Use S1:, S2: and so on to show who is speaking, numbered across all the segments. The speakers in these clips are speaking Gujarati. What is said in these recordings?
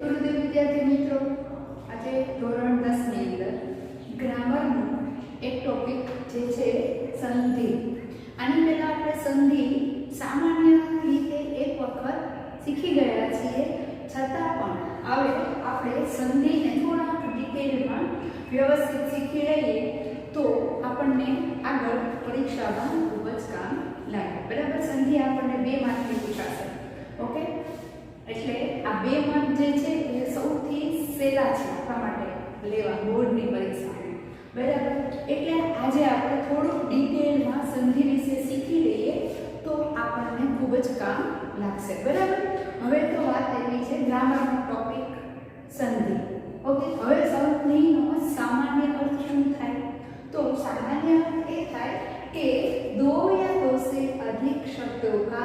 S1: વિદ્યાર્થી મિત્રો, આજે ધોરણ 10 ની અંદર ગ્રામરનો એક ટોપિક જે છે સંધિ. આની પહેલા આપણે સંધિ સામાન્ય રીતે એક વખત શીખી ગયા છીએ, છતાં પણ હવે આપણે સંધિને થોડા ડિટેલમાં વ્યવસ્થિત શીખી લઈએ તો આપણને આગળ પરીક્ષામાં ખૂબ જ કામ લાગે. બરાબર, સંધિ આપણને 2 માર્કની પૂછાશે. ઓકે, એટલે આ 2 માર્ક જે છે એ સૌથી સહેલા છે આપણા માટે લેવા બોર્ડની પરીક્ષામાં. બરાબર, એટલે આજે આપણે થોડુંક ડિટેલમાં સંધિ વિશે શીખી લઈએ તો આપણને ખૂબ જ કામ લાગશે. બરાબર, હવે તો વાત એવી છે ગ્રામરનો ટોપિક સંધિ. ઓકે, હવે સંધિનો સામાન્ય અર્થ શું થાય? तो सामान्य अर्थ ये થાય कि दो या दो से अधिक शब्दों का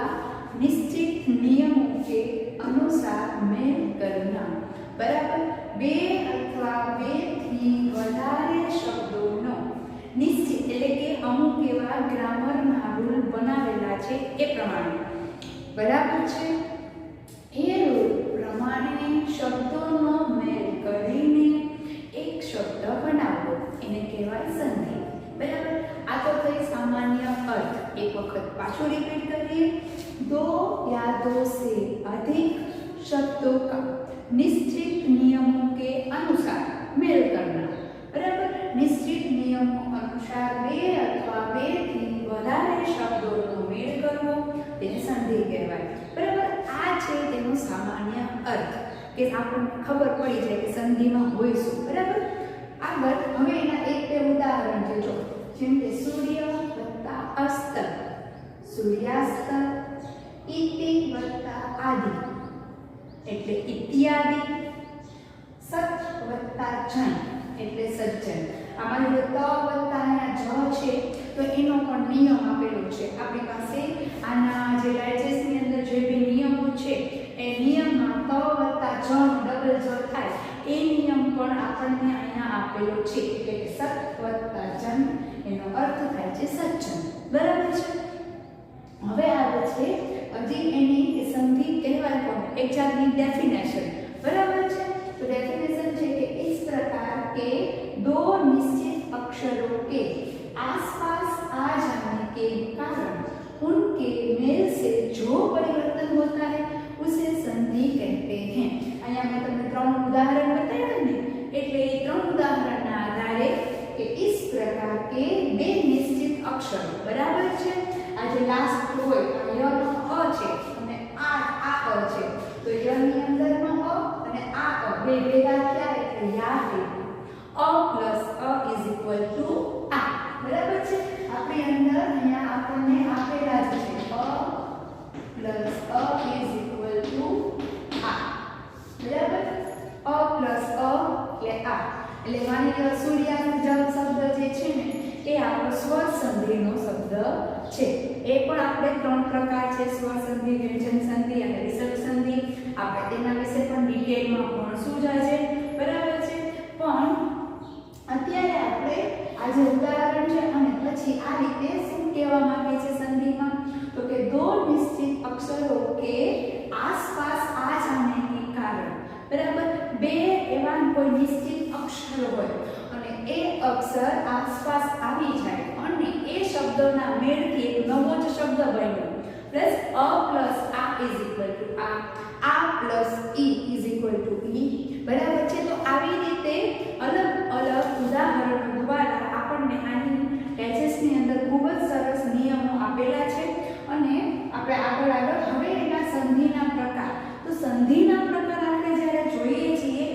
S1: निश्चित नियमों के अनुसार मेल करना. बराबर, 2 अथवा 2 થી વધારે શબ્દોનો નિશ્ચિત એટલે કે અમુક એવા ગ્રામરના રૂલ બનાવેલા છે એ પ્રમાણે. બરાબર છે, એ રૂલ પ્રમાણે શબ્દોનો મેલ કરીને એક શબ્દ બનાવવો એને કહેવાય સંધિ. બરાબર, આ તો થઈ સામાન્ય અર્થ. એક વખત પાછું રિપીટ કરીએ. दो या दो से अधिक शब्दों का निश्चित नियमों के अनुसार मेल करना. बराबर, निश्चित नियमों अनुसार 2 अथवा 2 થી વધારે શબ્દોનો મેળ કરવો તેને સંધિ કહેવાય. બરાબર, આ છે તેનો સામાન્ય અર્થ કે આપણને ખબર પડી જાય કે સંધિમાં હોય શું. બરાબર, આગળ હવે એના 1-2 ઉદાહરણ જોજો. જેમ કે સૂર્ય વત્તા અસ્ત, સૂર્યાસ્ત, इति वत्ता आदि એટલે ઇત્યાદિ, સત વત્તા જન એટલે સજ્જન. આમાં જો ત વત્તા અહીંયા જ છે તો એનો પણ નિયમ આપેલો છે આપણી પાસે. આના જે ડાયજેસ્ટની અંદર જે બે નિયમો છે એ નિયમમાં ત વત્તા જન ડબલ જ થાય એ નિયમ પણ આપણને અહીંયા આપેલો છે. એટલે કે સત વત્તા જન એનો અર્થ થાય છે સજ્જન. બરાબર છે. હવે આવે છે હજી એની संधि કહેવાય કોને એક જાતની डेफिनेशन. बराबर है, तो डेफिनेशन है कि इस प्रकार के 2 निश्चित अक्षरों के आसपास आ जाने के कारण उनके मेल से जो परिवर्तन होता है उसे संधि कहते हैं. અહીંયા મેં તમને 3 ઉદાહરણ બતાવ્યા ને, એટલે એ 3 ઉદાહરણના આધારે કે इस प्रकार के 2 निश्चित अक्षरों. बराबर है, આ જે લાસ્ટ હોય ય નો અ છે અને આ અ છે, તો ય ની અંદરનો અ અને આ અ બે ભેગા થયા એટલે યા થઈ. અ પ્લસ અ ઇઝ ઇક્વલ ટુ આ. બરાબર છે, આપણી અંદર અહીંયા આપણને આપેલા જ છે અ પ્લસ અ ઇઝ ઇક્વલ ટુ આ. બરાબર, અ પ્લસ અ એટલે આ. એટલે માની લો સૂર્યાસ્ત શબ્દ જે છે ને એ આપણો સ્વર સંધિનો શબ્દ છે. એ પણ આપણે 3 પ્રકાર છે, સ્વર સંધિ, વ્યંજન સંધિ અને વિસર્ગ સંધિ. આપણે તેના વિશે પણ ડિટેલમાં ભણશું જ આજે. બરાબર છે, પણ અત્યારે આપણે આ જે ઉદાહરણ છે અને પછી આ રીતે શું કહેવા માંગે છે સંધિમાં, તો કે 2 નિશ્ચિત અક્ષરો કે આસપાસ આ જાને કે કારણ. બરાબર, 2 એવા કોઈ નિશ્ચિત અક્ષર હોય અને એ અક્ષર આસપાસ આવી જાય અને એ શબ્દના મેળથી એક નવો જ શબ્દ બન્યો. પ્લસ અ પ્લસ આ ઇઝ ઇક્વલ ટુ આ પ્લસ ઈ ઇઝ ઇક્વલ ટુ ઈ. બરાબર છે, તો આવી રીતે અલગ અલગ ઉદાહરણો દ્વારા આપણને આની ડાયજેસ્ટની અંદર ખૂબ જ સરસ નિયમો આપેલા છે. અને આપણે આગળ હવે એના સંધિના પ્રકાર. તો સંધિના પ્રકાર આપણે જ્યારે જોઈએ છીએ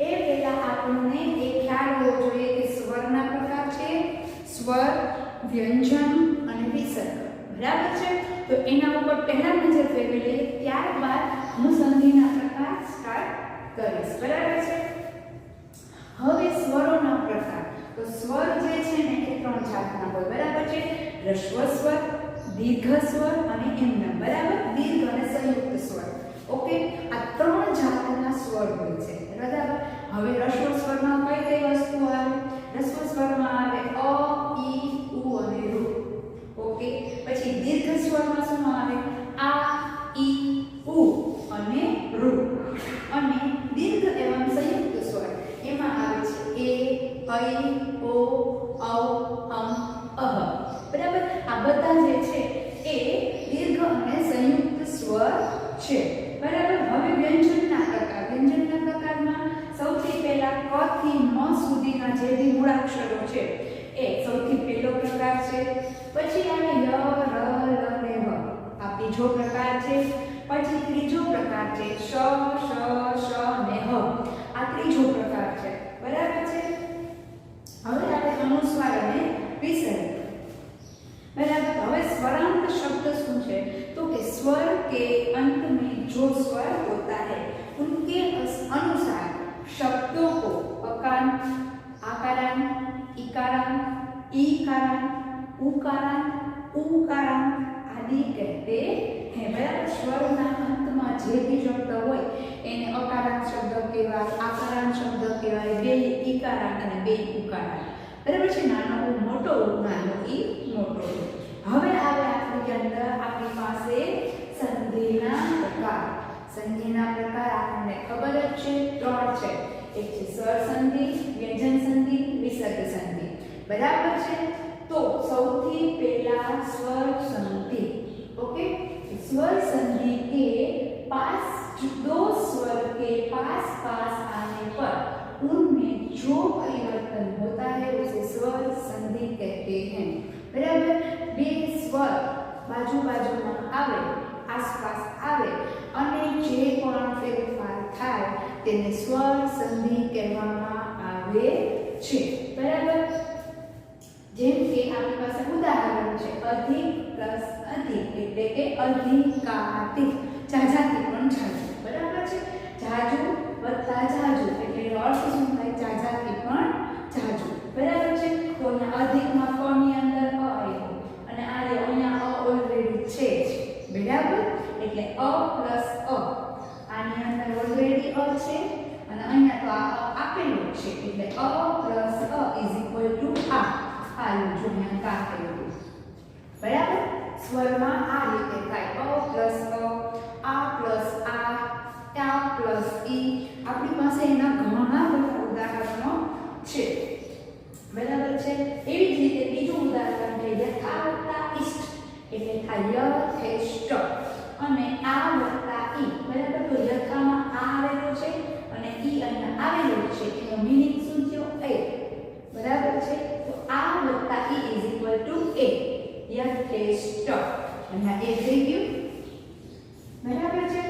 S1: એ પહેલા આપણને એ ખ્યાલ હોવો જોઈએ કે સ્વરના પ્રકાર છે, સ્વર, વ્યંજન અને વિસર્ગ. બરાબર છે, તો એના ઉપર પહેલા નજર ફેરવી લઈએ, ત્યારબાદ હું સંધિના પ્રકાર સ્ટાર્ટ કરીશ. બરાબર છે, હવે સ્વરોના પ્રકાર. તો સ્વર જે છે ને એ 3 જાતના હોય. બરાબર છે, હ્રસ્વ સ્વર, દીર્ઘ સ્વર અને એમના. બરાબર, દીર્ઘ અને સંયુક્ત સ્વર. ઓકે, આ 3 જાતના સ્વર હોય છે. બરાબર, હવે હ્રસ્વ સ્વરમાં કઈ વસ્તુ આવે? હ્રસ્વ સ્વરમાં આવે અ, ઈ, ઉ અને ઋ. ઓકે, પછી દીર્ઘ સ્વરમાં શું આવે? આ, ઈ, ઉ અને ઋ. અને દીર્ઘ અહ. બરાબર, આ બધા જે છે એ દીર્ઘ અને સંયુક્ત સ્વર છે. બરાબર, હવે વ્યંજનના પ્રકારમાં સૌથી પહેલા ક થી મ સુધીના જે બી મૂળાક્ષરો છે એ સૌથી પહેલો પ્રકાર છે. પછી આવે ય, ર, લ ને વ, આ બીજો પ્રકાર છે. પછી ત્રીજો પ્રકાર છે શ, શ, ને હ, આ ત્રીજો પ્રકાર છે. બરાબર છે. હવે આપણે અનુસ્વાર અને વિસર્ગ. बराबर, હવે स्वरांत शब्द શું છે તો કે स्वर के अंत में जो स्वर होता है उनके अनुसार शब्दों को अकारांत, आकारांत, इकारांत, ईकारांत, उकारांत, उकारांत आदि कहते हैं. बराबर, स्वરના અંતમાં જે બી શબ્દ હોય એને અકારાંત શબ્દ કહેવાય, આકારાંત શબ્દ કહેવાય, બે ઈકારાંત અને બે ઉકારાંત. બરાબર છે. નાનો મોટો, નાનો ઈ મોટો. હવે આવે આપણી અંદર આપણી પાસે સંધિના પ્રકાર. સંધિના પ્રકાર આપણને ખબર જ છે, ત્રણ છે. એક છે સ્વર સંધિ, વ્યંજન સંધિ, વિસર્ગ સંધિ. બરાબર છે. તો સૌથી પહેલા સ્વર સંધિ. ओके, स्वर संधि के पास दो स्वर के पास पास आने पर उनमें जो परिवर्तन होता है उसे स्वर संधि कहते हैं. बराबर, બે સ્વર બાજુ બાજુમાં આવે, આસપાસ આવે અને જે પણ ફેરફાર થાય તેને સ્વર સંધિ કહેવામાં આવે છે. બરાબર, જેમ કે આપણી પાસે ઉદાહરણ છે અધિક પ્લસ અધિક એટલે કે અધિકાધિક, જાજાથી પણ જાજુ. બરાબર છે. જાજુ વત્તા જાજુ એટલે એનો અર્થ શું થાય? જાજાથી પણ જાજુ. બરાબર છે. તો અહીંયા અધિકમાં ક ની અંદર અ આવ્યો અને આ અહીંયા અ ઓલરેડી છે જ. બરાબર, એટલે અ પ્લસ અ, આની અંદર ઓલરેડી અ છે અને અહીંયા તો આ આપેલું છે એટલે અ પ્લસ અ ઇઝ ઇક્વલ ટુ આ. આયું જો અહીંયા કા થયું. બરાબર, સ્વરમાં આ રીતે થાય અ પ્લસ આ પ્લસ આ પ્લસ ઈ. આપણી પાસે એના ઘણા બધા ઉદાહરણો છે. બરાબર છે. એવી જ રીતે બીજું ઉદાહરણ છે યથા વત્તા ઇષ્ટ એટલે થાય યથેષ્ટ અને આ વત્તા ઈ. બરાબર, તો યથામાં આ આવેલો છે અને ઈ અહીંયા આવેલો છે, એનો મીનિંગ શું થયો? એ. બરાબર છે. તો આ વત્તા ઈ ઇઝ ઇક્વલ ટુ એ, યથેષ્ટ. અહીંયા એ થઈ ગયું. બરાબર છે.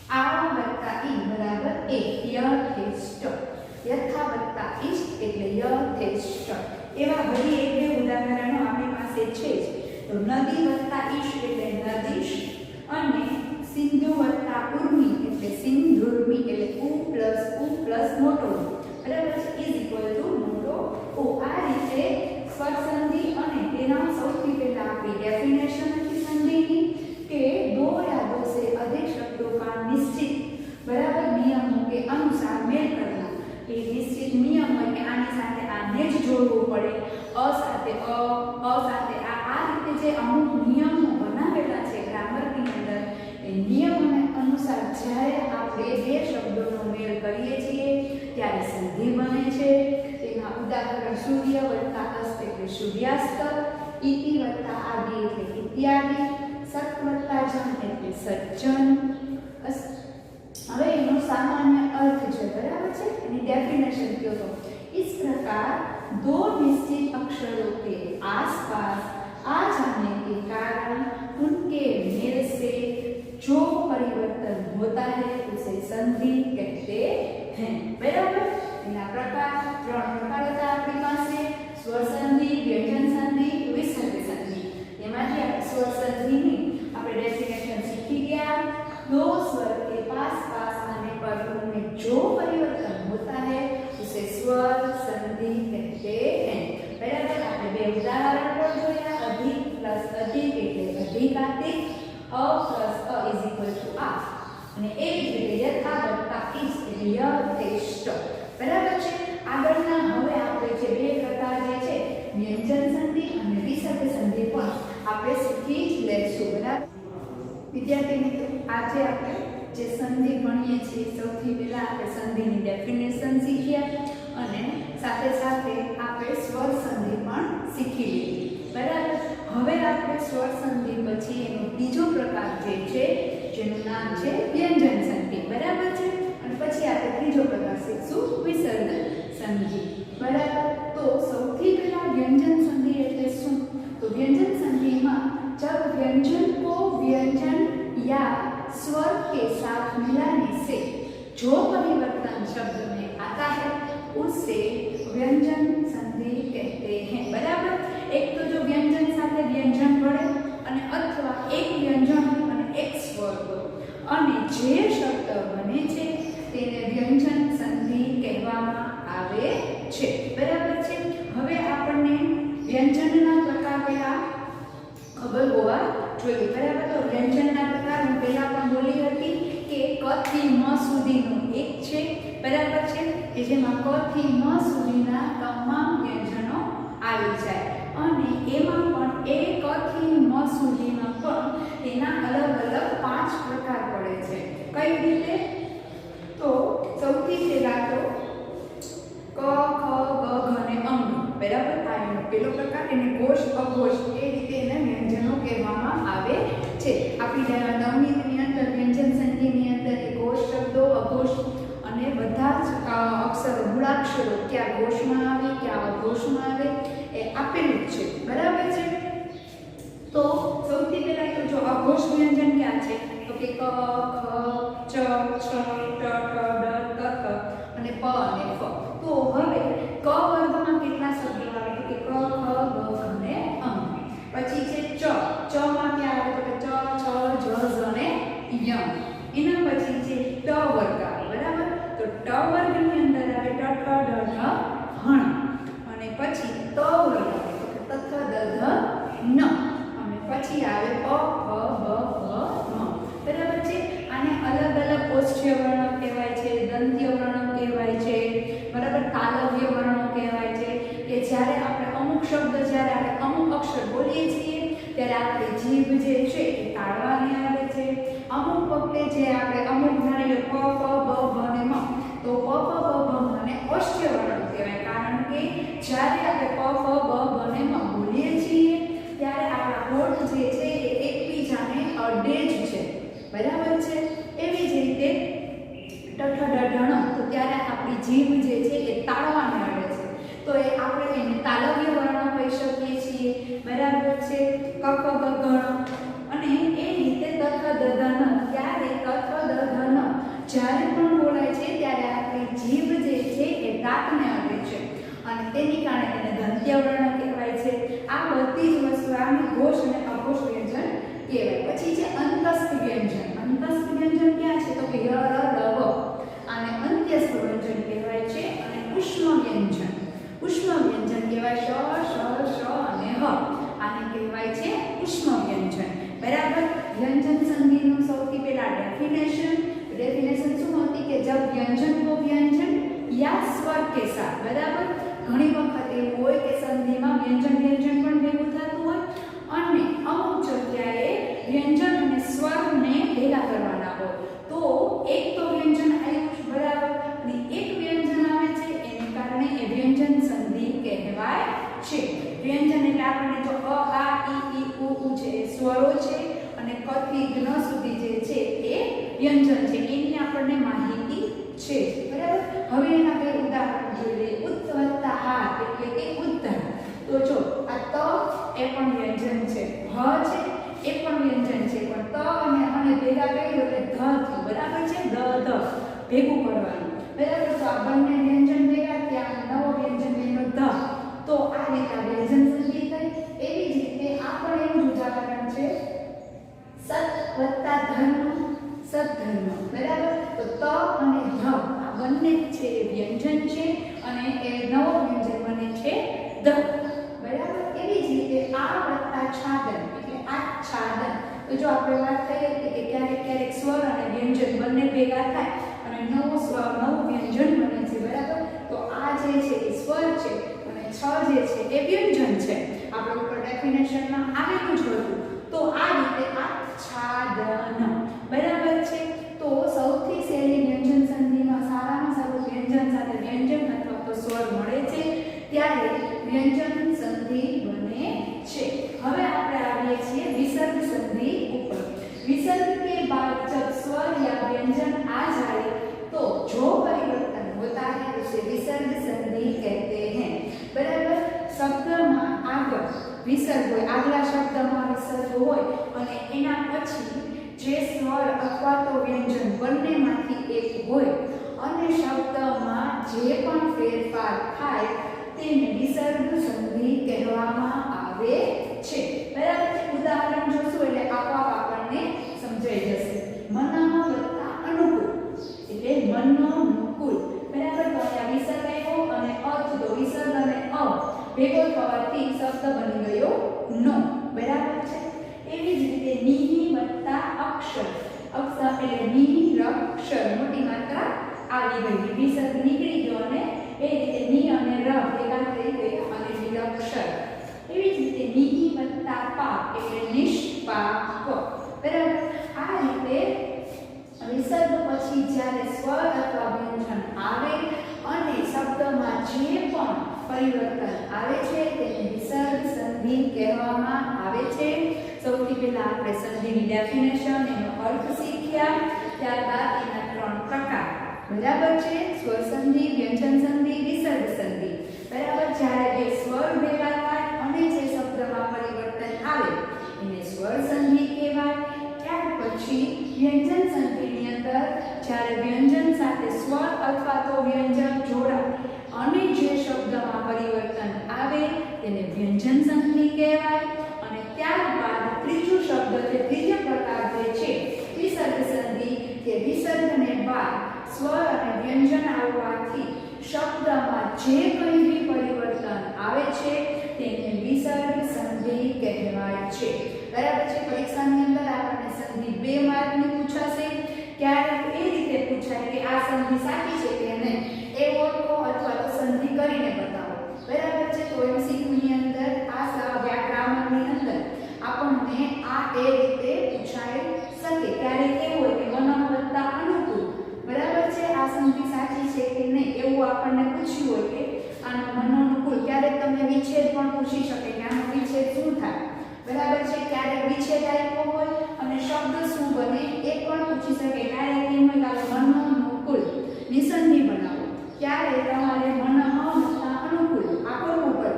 S1: આ વત્તા ઈ બરાબર એ, યથેષ્ટ. યથા વત્તા ઇષ્ટ એટલે યથેષ્ટ. એવા ઘણી એક બે ઉદાહરણો આપણી પાસે છે જ. તો નદી વત્તા ઇષ્ટ એટલે નદીશ અને સિંધુ વત્તા ઉર્મી એટલે સિંધુર્મી એટલે ઉ પ્લસ મોટો. બરાબર છે, ઇઝ ઇક્વલ ટુ મોટો ઓ. આ રીતે સ્વર સંધિ અને તેના સૌથી પહેલા આપણી डेफिनेशन હતી संधि की कि दो या दो से अधिक शब्दों का निश्चित बराबर नियमों के अनुसार मेल करना. એ નિશ્ચિત નિયમ હોય કે આની સાથે આને જ જોડવું પડે, અ સાથે અ સાથે આ રીતે જે અમુક નિયમો બનાવેલા છે ગ્રામરની અંદર, એ નિયમોને અનુસાર જ્યારે આપણે બે શબ્દોનો મેળ કરીએ છીએ ત્યારે સંધિ બને છે. તેના ઉદાહરણ સૂર્ય વત્તા અસ્ત એટલે સૂર્યાસ્ત, ઇતિ વત્તા આદિ એટલે ઇત્યાદિ, સત વત્તા જન એટલે સજ્જન. હવે એનો સામાન્ય अर्थ है. बराबर है. यानी डेफिनेशन क्यों तो इस प्रकार दो निश्चित अक्षरों के आसपास आ जाने के कारण उनके मेल से जो परिवर्तन होता है उसे संधि कहते हैं. बराबर. इना प्रकार त्रण प्रकार था अपनी पास स्वर संधि, व्यंजन संधि, विसर्ग संधि. એમાંથી આપણે સ્વર સંધિની આપણે ડેફિનેશન શીખી ગયા. दो स्वर के पास पास आने पर उनमें जो परिवर्तन होता है उसे स्वर संधि कहते हैं. बराबर. આપણે બે ઉદાહરણ પણ જોયા. अधिक प्लस अधिक એટલે अधिकाधिक, अ प्लस अ इज इक्वल टू आ અને એવી જ રીતે યથા વત્તા ઇસ એટલે યથેષ્ટ. બરાબર છે. આગળના હવે આપણે જે બે પ્રકાર જે છે વ્યંજન સંધિ અને વિસર્ગ સંધિ પણ આપણે શીખી જ લેશું. બરાબર. વિદ્યાર્થી મિત્રો, આજે આપણે જે સંધિ ભણીએ છીએ સૌથી પહેલા આપણે સંધિની ડેફિનેશન શીખ્યા અને સાથે સાથે આપણે સ્વર સંધિ પણ શીખી લીધી. બરાબર. હવે આપણે સ્વર સંધિ પછી એનો બીજો પ્રકાર જે છે જેનું નામ છે વ્યંજન સંધિ. બરાબર છે. અને પછી આપણે ત્રીજો પ્રકાર શીખશું વિસર્જન સંધિ. બરાબર. તો સૌથી પહેલા વ્યંજન સંધિ એટલે શું? तो व्यंजन संधि में जब व्यंजन को व्यंजन या स्वर के साथ मिलाने से जो परिवर्तन शब्द में आता है उसे व्यंजन संधि कहते हैं. बराबर. एक तो जो व्यंजन साथ व्यंजन पड़े અને અથવા એક વ્યંજન અને એક સ્વર હોય અને જે શબ્દ બને છે તેને વ્યંજન સંધિ કહેવામાં આવે છે. બરાબર છે. હવે આપણને વ્યંજનના પ્રકાર પહેલા ખબર હોવા જોઈએ. બરાબર. તો વ્યંજનના પ્રકાર હું પહેલા પણ બોલી હતી કે ક થી મ સુધીનો એક છે. બરાબર છે. કે જેમાં ક થી મ સુધીના તમામ વ્યંજનો આવી જાય અને એમાં પણ એ ક થી મ સુધીમાં પણ તેના અલગ અલગ 5 પ્રકાર પડે છે. કઈ રીતે? તો સૌથી પહેલા તો ક ખ ગ ઘ અને અંગ. બરાબર. આ એનો પહેલો પ્રકાર. એને ઘોષ અઘોષ એ રીતે એના વ્યંજનો કહેવામાં આવે છે. આપણી નવનીતની અંદર વ્યંજન સંધિની અંદર એ ઘોષ શબ્દો અઘોષ અને બધા જ અક્ષરો મૂળાક્ષરો ક્યાં ઘોષમાં આવે ક્યાં અઘોષમાં આવે એ આપેલું જ છે. બરાબર છે. તો સૌથી પહેલા તો જો અઘોષ વ્યંજન ક્યાં છે? તો કે ક ખ ચ છ ટ ઠ ડ ત થ અને પ અને ફ. તો હવે ક વર્ગમાં કેટલા શબ્દો આવે? તો કે ક ખ ગ અને અંગ. પછી છે ચ. ચ માં ક્યાં આવે? તો કે ચ છ જ ઝ અને ય. એના પછી છે ટ વર્ગ આવે. બરાબર. તો ટ વર્ગની અંદર આવે ટ ઠ ડ ઢ હણ. અને પછી ત વર્ગ આવે તો કે ત થ દ ધ ન. અને પછી આવે પ ફ બ ભ મ. બરાબર છે. આને અલગ અલગ ઓષ્ઠ્ય વર્ણ કહેવાય છે, દંત્ય વર્ણ કહેવાય છે. બરાબર. તાલવ્ય વર્ણો કહેવાય છે. કે જ્યારે આપણે અમુક શબ્દ જ્યારે આપણે અમુક અક્ષર બોલીએ છીએ ત્યારે આપણી જીભ જે છે એ તાળવાની આવે છે. અમુક વખતે જે આપણે અમુક ધારીએ પ ફ બ ભ અને મ તો પ ફ બ ભ મ ને ઓષ્ઠ્ય વર્ણ કહેવાય. કારણ કે જ્યારે આપણે પ ફ બ ભ અને મ બોલીએ છીએ ત્યારે આપણા હોઠ જે છે એ એકબીજાને અડે જ છે. બરાબર છે. એવી જ રીતે ટ ઠ ડ ઢ ણ તો ત્યારે આપણી જીભ જે છે એ તાળવાને અડે છે. તો એ આપણે એને તાલવ્ય વર્ણ કહી શકીએ છીએ. બરાબર છે. ક ખ ગ ઘ અને એ રીતે ત થ દ ધ ન. ત્યારે ત થ દ ધ ન જ્યારે પણ બોલાય છે ત્યારે આપણી જીભ જે છે એ દાંતને અડે છે અને તેની કારણે તેને દંત્ય વર્ણ કહેવાય છે. આ બધી જ વસ્તુ આને ઘોષ અને અઘોષ વ્યંજન કહેવાય. પછી છે અંતસ્થ વ્યંજન. અંતસ્થ વ્યંજન ક્યાં છે? તો કે ય ર લ વ. આને અંત્યસ્થ વ્યંજન કહેવાય છે. અને ઉષ્મ વ્યંજન. ઉષ્મ વ્યંજન કહેવાય શ શ શ અને હ. આને કહેવાય છે ઉષ્મ વ્યંજન. બરાબર. વ્યંજન સંધિનું સૌથી પહેલા डेफिनेशन શું હતી કે जब व्यंजन को व्यंजन या स्वर के साथ. बराबर. ઘણી વખત એવું હોય કે સંધિમાં વ્યંજન પણ ભેગું થતું હોય અને અમુક જગ્યાએ વ્યંજન અને સ્વરને ભેગા કરવાના હોય. તો એક તો વ્યંજન આવ્યું છે. બરાબર. અને એક વ્યંજન આવે છે એને કારણે એ વ્યંજન સંધિ કહેવાય છે. વ્યંજન એટલે આપણે જો અ આ ઈ ઉ છે એ સ્વરો છે અને ક થી જ્ઞ સુધી જે છે એ વ્યંજન છે. એની આપણને માહિતી છે. બરાબર. હવે એના બે ઉદાહરણ જોઈએ. ઉત્ત વત્તા આ એટલે કે ઉદ્ધાર. તો જો આ ત એ પણ વ્યંજન છે, હ છે એ પણ વ્યંજન છે, પણ ત અને ભેગા કર્યું એટલે ધ થયું. બરાબર છે. દ ધ ભેગું કરવાનું. બરાબર. તો આ બંને વ્યંજન ભેગા થયા અને નવો વ્યંજન બન્યો ધ. તો આ રીતે વ્યંજન સંધિ થઈ. એવી જ રીતે આ પણ એવું જ ઉદાહરણ છે સત વત્તા ધર્મ સદધર્મ. બરાબર. તો ત અને ધ આ બંને છે એ વ્યંજન છે અને એ નવો વ્યંજન બને છે ધ. બરાબર. એવી જ રીતે આ વત્તા છાદન એટલે આચ્છાદન. તો જો આપણે વાત થઈ હતી કે ક્યારેક સ્વર અને વ્યંજન બંને ભેગા થાય અને નવું વ્યંજન બને છે. બરાબર. તો આ જે છે એ સ્વર છે અને છ જે છે એ વ્યંજન છે. આપણે ઉપર ડેફિનેશનમાં આવેલું જ હતું. તો આ રીતે આચ્છાદન. બરાબર છે. તો સૌથી સહેલી વ્યંજન સંધિમાં સારામાં સારું વ્યંજન સાથે વ્યંજન અથવા તો સ્વર મળે છે ત્યારે વ્યંજન સંધિ બને છે। હવે આપણે આવીએ છીએ વિસર્ગ સંધિ ઉપર। विसर्ग के बाद जब स्वर या व्यंजन आ जाए तो जो परिवर्तन होता है उसे विसर्ग संधि कहते हैं। बराबर शब्द में आगे विसर्ग होय, आगला शब्द में विसर्ग होय अने एना पछी जे स्वर अथवा तो व्यंजन बंने मांथी एक होय अने शब्द में जे पण फेरफार थाय तेने विसर्ग संधि कहेवामां आवे छे। बराबर उदाहरण जोशुं એટલે આપોઆપ આપણને સમજાઈ જશે। મનઃ વત્તા અનુકૂળ એટલે મનોનુકૂળ। બરાબર તો અહીંયા વિસર્ગ આવ્યો અને અર્થ તો વિસર્ગ અને અ ભેગો થવાથી શબ્દ બની ગયો નો। બરાબર છે। એવી જ રીતે નિહિ વત્તા અક્ષર, અક્ષર એટલે નિરક્ષર મોટી માત્રા આવી ગઈ, વિસર્ગ નીકળી ગયો અને એ રીતે નિ અને ર ભેગા થઈ ગયા અને નિરક્ષર। એવી જ રીતે નિહિ વત્તા પા એટલે નિષ્પાપ। બરાબર આ રીતે વિસર્ગ પછી જ્યારે સ્વર અથવા વ્યંજન આવે અને શબ્દમાં જે પણ પરિવર્તન આવે છે તેને વિસર્ગ સંધિ કહેવામાં આવે છે। સૌથી પહેલા આપણે સંધિની ડેફિનેશન એનો અર્થ શીખ્યા, ત્યારબાદ એના ત્રણ પ્રકાર। બરાબર છે, સ્વર સંધિ, વ્યંજન સંધિ, વિસર્ગ સંધિ। બરાબર જ્યારે બે સ્વર ભેગા થાય અને જે શબ્દમાં પરિવર્તન આવે એને સ્વર સંધિ કહેવાય। ત્યાર પછી વ્યંજન સંધિની અંદર જ્યારે વ્યંજન સાથે સ્વર અથવા તો વ્યંજન જોડાય અને જે શબ્દમાં પરિવર્તન આવે તેને વ્યંજન સંધિ કહેવાય। અને ત્યારબાદ ત્રીજો શબ્દ છે, ત્રીજો પ્રકાર જે છે વિસર્ગ સંધિ, કે વિસર્ગને બાદ સ્વર અને વ્યંજન આવવાથી શબ્દમાં જે કંઈ બી પરિવર્તન આવે છે તેને વિસર્ગ સંધિ કહેવાય છે। બરાબર છે। પરીક્ષાની અંદર આપણને સંધિ 2 માર્કની પૂછાશે। ક્યારેક એ રીતે પૂછાય કે આ સંધિ સાચી છે કે નહીં એ ઓળખો અથવા તો સંધિ કરીને બતાવો। બરાબર છે। તો એમસીક્યુ ની અંદર આ વ્યાકરણની અંદર આપણને આ એ રીતે પૂછાઈ શકે। ક્યારેક એવું હોય કે મનઃ વત્તા અનુકૂળ, બરાબર છે, આ સંધિ સાચી છે કે નહીં એવું આપણને પૂછ્યું હોય કે આનો મનોનુકૂળ। ક્યારેક તમને વિચ્છેદ પણ પૂછી શકે કે આનો વિચ્છેદ શું થાય। બરાબર છે। ક્યારેક વિચ્છેદ આપ્યો હોય અને શબ્દ શું બને એ પણ પૂછી શકે। ક્યારેક એમ હોય કે મનોનુકૂળ નિસંધિ બનાવો, ક્યારે તમારે મનઃ વત્તા અનુકૂળ આ કરવું પડે।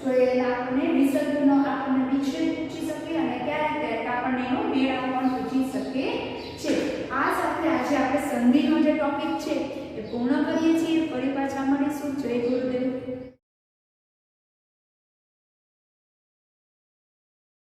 S1: જો એના આપણને વિસર્ગનો આપણને વિચ્છેદ પૂછી શકે અને ક્યારેક આપણને એનો મેળા પણ પૂછી શકે છે। આ સાથે આજે આપણે સંધિનો જે ટોપિક છે એ પૂર્ણ કરીએ છીએ। ફરી પાછા મળીશું। જય ગુરુદેવ।